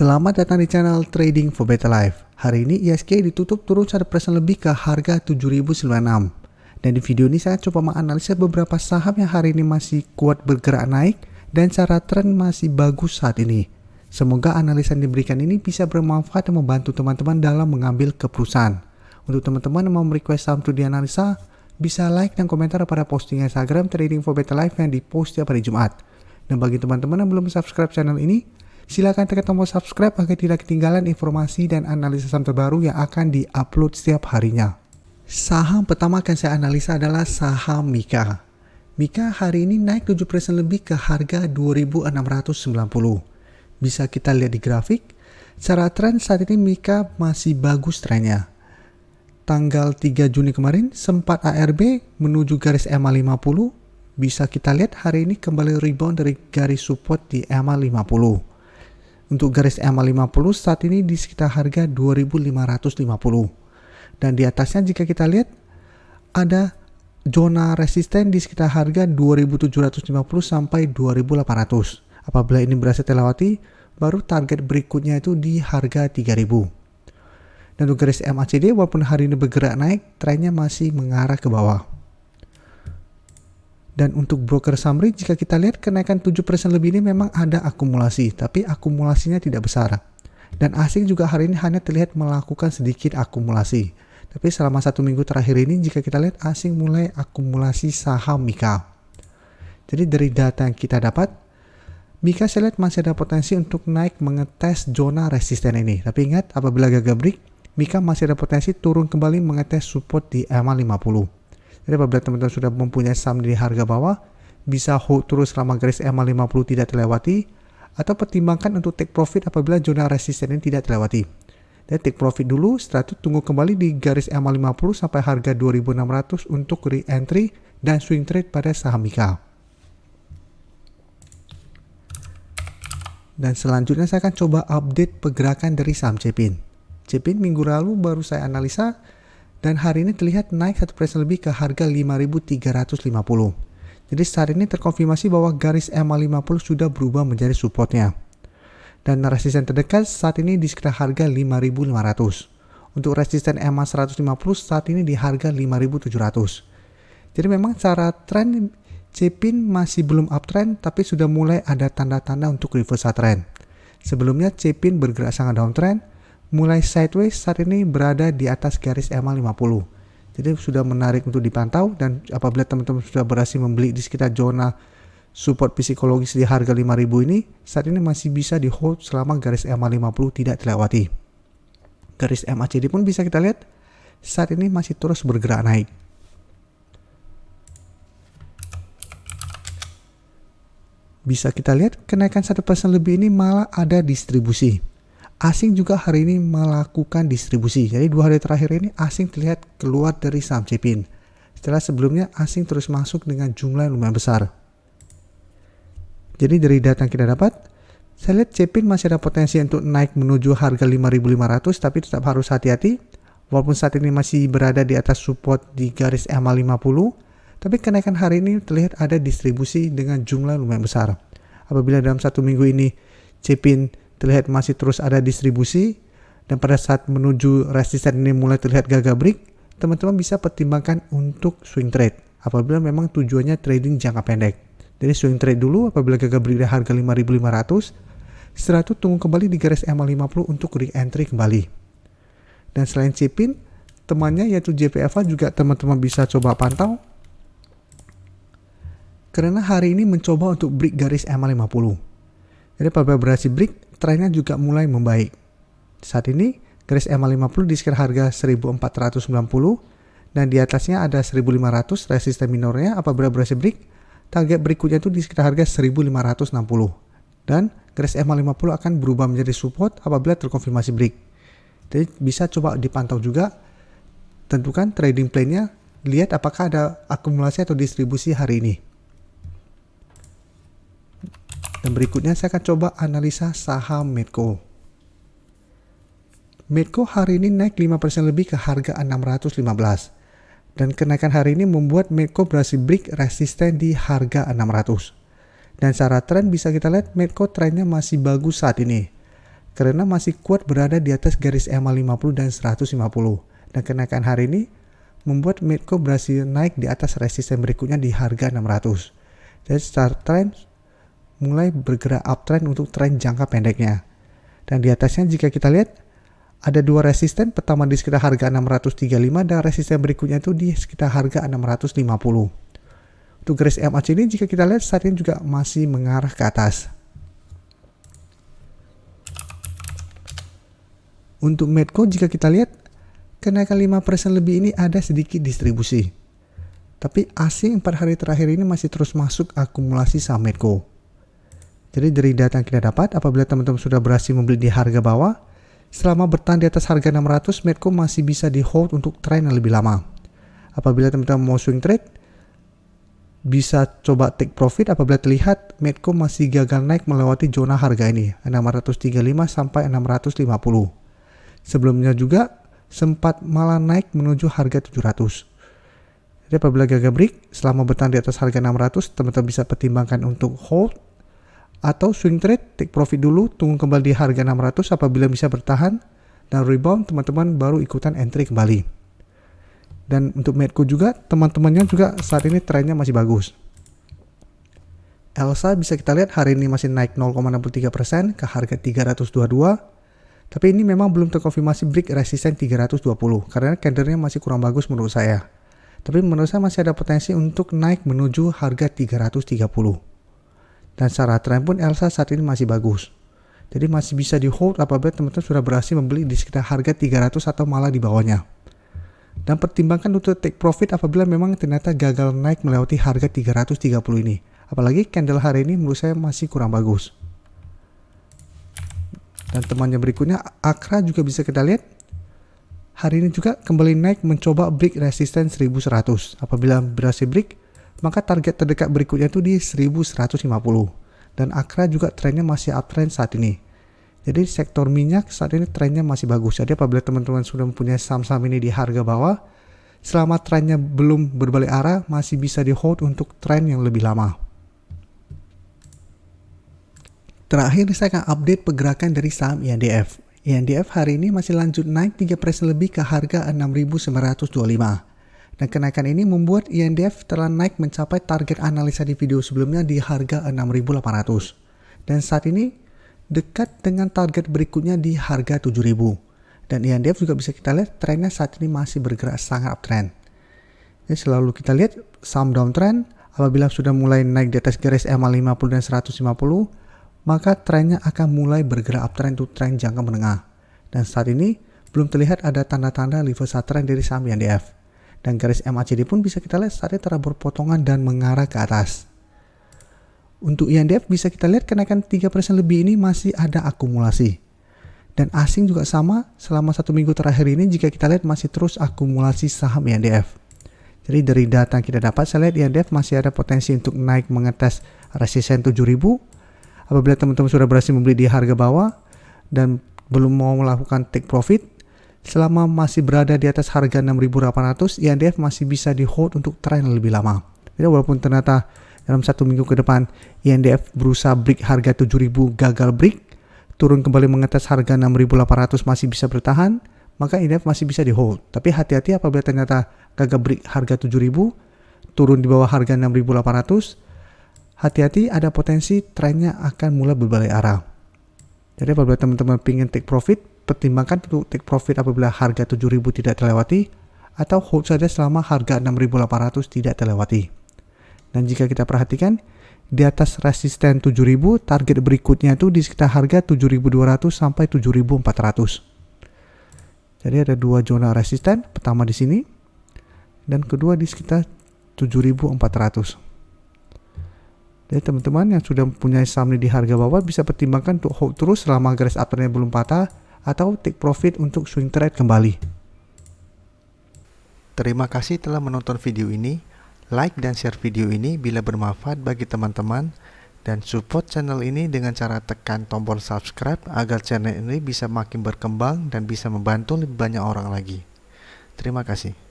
Selamat datang di channel Trading for Better Life. Hari ini ISG ditutup turun 1% lebih ke harga 7.096. Dan di video ini saya coba menganalisa beberapa saham yang hari ini masih kuat bergerak naik dan cara tren masih bagus saat ini. Semoga analisa yang diberikan ini bisa bermanfaat dan membantu teman-teman dalam mengambil keputusan. Untuk teman-teman yang mau request saham untuk dianalisa, bisa like dan komentar pada posting Instagram Trading for Better Life yang dipost setiap hari Jumat. Dan bagi teman-teman yang belum subscribe channel ini, silakan tekan tombol subscribe agar tidak ketinggalan informasi dan analisa saham terbaru yang akan diupload setiap harinya. Saham pertama akan saya analisa adalah saham Mika. Mika hari ini naik 7% lebih ke harga 2.690. Bisa kita lihat di grafik, secara tren saat ini Mika masih bagus trennya. Tanggal 3 Juni kemarin sempat ARB menuju garis EMA 50. Bisa kita lihat hari ini kembali rebound dari garis support di EMA 50. Untuk garis EMA 50 saat ini di sekitar harga 2.550. Dan di atasnya jika kita lihat ada zona resisten di sekitar harga 2.750 sampai 2.800. Apabila ini berhasil terlewati, baru target berikutnya itu di harga 3.000. Dan untuk garis MACD walaupun hari ini bergerak naik, trennya masih mengarah ke bawah. Dan untuk broker summary, jika kita lihat kenaikan 7% lebih ini memang ada akumulasi, tapi akumulasinya tidak besar. Dan asing juga hari ini hanya terlihat melakukan sedikit akumulasi. Tapi selama 1 minggu terakhir ini, jika kita lihat asing mulai akumulasi saham Mika. Jadi dari data yang kita dapat, Mika saya lihat masih ada potensi untuk naik mengetes zona resisten ini. Tapi ingat, apabila gagal break, Mika masih ada potensi turun kembali mengetes support di EMA 50. Jadi apabila teman-teman sudah mempunyai saham di harga bawah, bisa hold terus selama garis EMA 50 tidak terlewati, atau pertimbangkan untuk take profit apabila zona resisten ini tidak terlewati. Dan take profit dulu, setelah itu tunggu kembali di garis EMA 50 sampai harga 2.600 untuk re-entry dan swing trade pada saham Mika. Dan selanjutnya saya akan coba update pergerakan dari saham Cepin. Cepin minggu lalu baru saya analisa, dan hari ini terlihat naik 1% lebih ke harga 5.350. Jadi saat ini terkonfirmasi bahwa garis EMA 50 sudah berubah menjadi supportnya. Dan resisten terdekat saat ini di sekitar harga 5.500. Untuk resisten EMA 150 saat ini di harga 5.700. Jadi memang cara tren Cepin masih belum uptrend, tapi sudah mulai ada tanda-tanda untuk reversal trend. Sebelumnya Cepin bergerak sangat downtrend, mulai sideways saat ini berada di atas garis EMA 50. Jadi sudah menarik untuk dipantau, dan apabila teman-teman sudah berhasil membeli di sekitar zona support psikologis di harga 5.000 ini, saat ini masih bisa di hold selama garis EMA 50 tidak terlewati. Garis MACD pun bisa kita lihat saat ini masih terus bergerak naik. Bisa kita lihat kenaikan 1% lebih ini malah ada distribusi. Asing juga hari ini melakukan distribusi. Jadi 2 hari terakhir ini asing terlihat keluar dari saham Cepin. Setelah sebelumnya asing terus masuk dengan jumlah yang lumayan besar. Jadi dari data yang kita dapat, saya lihat Cepin masih ada potensi untuk naik menuju harga 5.500, tapi tetap harus hati-hati. Walaupun saat ini masih berada di atas support di garis EMA 50, tapi kenaikan hari ini terlihat ada distribusi dengan jumlah yang lumayan besar. Apabila dalam 1 minggu ini Cepin terlihat masih terus ada distribusi, dan pada saat menuju resisten ini mulai terlihat gagal break, teman-teman bisa pertimbangkan untuk swing trade apabila memang tujuannya trading jangka pendek. Jadi swing trade dulu apabila gagal break di harga 5.500, setelah itu tunggu kembali di garis EMA 50 untuk re-entry kembali. Dan selain Cepin, temannya yaitu JPFA juga teman-teman bisa coba pantau, karena hari ini mencoba untuk break garis EMA 50. Jadi apabila berhasil break, trennya juga mulai membaik. Saat ini garis EMA 50 di sekitar harga 1.490, dan di atasnya ada 1.500 resisten minornya. Apabila berhasil break, target berikutnya itu di sekitar harga 1.560. Dan garis EMA 50 akan berubah menjadi support apabila terkonfirmasi break. Jadi bisa coba dipantau juga, tentukan trading plan-nya, lihat apakah ada akumulasi atau distribusi hari ini. Dan berikutnya saya akan coba analisa saham Medco. Medco hari ini naik 5% lebih ke harga 615. Dan kenaikan hari ini membuat Medco berhasil break resisten di harga 600. Dan secara tren bisa kita lihat Medco trennya masih bagus saat ini. karena masih kuat berada di atas garis EMA 50 dan 150. Dan kenaikan hari ini membuat Medco berhasil naik di atas resisten berikutnya di harga 600. Jadi start trend mulai bergerak uptrend untuk tren jangka pendeknya. Dan di atasnya jika kita lihat ada dua resisten, pertama di sekitar harga 635 dan resisten berikutnya itu di sekitar harga 650. Untuk garis MACD ini jika kita lihat saat ini juga masih mengarah ke atas. Untuk Medco jika kita lihat kenaikan 5% lebih ini ada sedikit distribusi. Tapi asing 4 hari terakhir ini masih terus masuk akumulasi saham Medco. Jadi dari data yang kita dapat, apabila teman-teman sudah berhasil membeli di harga bawah, selama bertahan di atas harga 600, Medco masih bisa di hold untuk tren yang lebih lama. Apabila teman-teman mau swing trade, bisa coba take profit apabila terlihat Medco masih gagal naik melewati zona harga ini, 635 sampai 650. Sebelumnya juga sempat malah naik menuju harga 700. Jadi apabila gagal break selama bertahan di atas harga 600, teman-teman bisa pertimbangkan untuk hold atau swing trade, take profit dulu, tunggu kembali di harga 600. Apabila bisa bertahan dan rebound, teman-teman baru ikutan entry kembali. Dan untuk Medco juga, teman-temannya juga saat ini trennya masih bagus. Elsa bisa kita lihat hari ini masih naik 0,63% ke harga 322. Tapi ini memang belum terkonfirmasi break resisten 320 karena candlenya masih kurang bagus menurut saya. Tapi menurut saya masih ada potensi untuk naik menuju harga 330. Dan secara tren pun Elsa saat ini masih bagus. Jadi masih bisa di hold apabila teman-teman sudah berhasil membeli di sekitar harga 300 atau malah di bawahnya. Dan pertimbangkan untuk take profit apabila memang ternyata gagal naik melewati harga 330 ini. Apalagi candle hari ini menurut saya masih kurang bagus. Dan temannya berikutnya Akra juga bisa kita lihat hari ini juga kembali naik mencoba break resisten 1100. Apabila berhasil break, maka target terdekat berikutnya itu di 1150. Dan Akra juga trennya masih uptrend saat ini. Jadi sektor minyak saat ini trennya masih bagus. Jadi apabila teman-teman sudah mempunyai saham-saham ini di harga bawah, selama trennya belum berbalik arah, masih bisa di hold untuk tren yang lebih lama. Terakhir saya akan update pergerakan dari saham INDF. INDF hari ini masih lanjut naik 3% lebih ke harga 6.925. Dan kenaikan ini membuat INDF telah naik mencapai target analisa di video sebelumnya di harga 6.800. Dan saat ini dekat dengan target berikutnya di harga 7.000. Dan INDF juga bisa kita lihat trennya saat ini masih bergerak sangat uptrend. Jadi selalu kita lihat saham downtrend apabila sudah mulai naik di atas garis EMA 50 dan 150, maka trennya akan mulai bergerak uptrend untuk tren jangka menengah. Dan saat ini belum terlihat ada tanda-tanda reversal trend dari saham INDF. Dan garis MACD pun bisa kita lihat saat ini telah berpotongan dan mengarah ke atas. Untuk INDF bisa kita lihat kenaikan 3% lebih ini masih ada akumulasi. Dan asing juga sama, selama 1 minggu terakhir ini jika kita lihat masih terus akumulasi saham INDF. Jadi dari data yang kita dapat, saya lihat INDF masih ada potensi untuk naik mengetes resisten 7.000. Apabila teman-teman sudah berhasil membeli di harga bawah dan belum mau melakukan take profit, selama masih berada di atas harga 6.800, INDF masih bisa di hold untuk tren yang lebih lama. Jadi walaupun ternyata dalam 1 minggu ke depan INDF berusaha break harga 7.000 gagal break, turun kembali mengetes harga 6.800 masih bisa bertahan, maka INDF masih bisa di hold. Tapi hati-hati apabila ternyata gagal break harga 7.000, turun di bawah harga 6.800, hati-hati ada potensi trennya akan mulai berbalik arah. Jadi apabila teman-teman ingin take profit, pertimbangkan untuk take profit apabila harga 7.000 tidak terlewati atau hold saja selama harga 6.800 tidak terlewati. Dan jika kita perhatikan di atas resisten 7.000, target berikutnya itu di sekitar harga 7.200 sampai 7.400. Jadi ada dua zona resisten, pertama di sini dan kedua di sekitar 7.400. Jadi teman-teman yang sudah mempunyai saham di harga bawah bisa pertimbangkan untuk hold terus selama garis uptrendnya belum patah atau take profit untuk swing trade kembali. Terima kasih telah menonton video ini. Like dan share video ini bila bermanfaat bagi teman-teman dan support channel ini dengan cara tekan tombol subscribe agar channel ini bisa makin berkembang dan bisa membantu lebih banyak orang lagi. Terima kasih.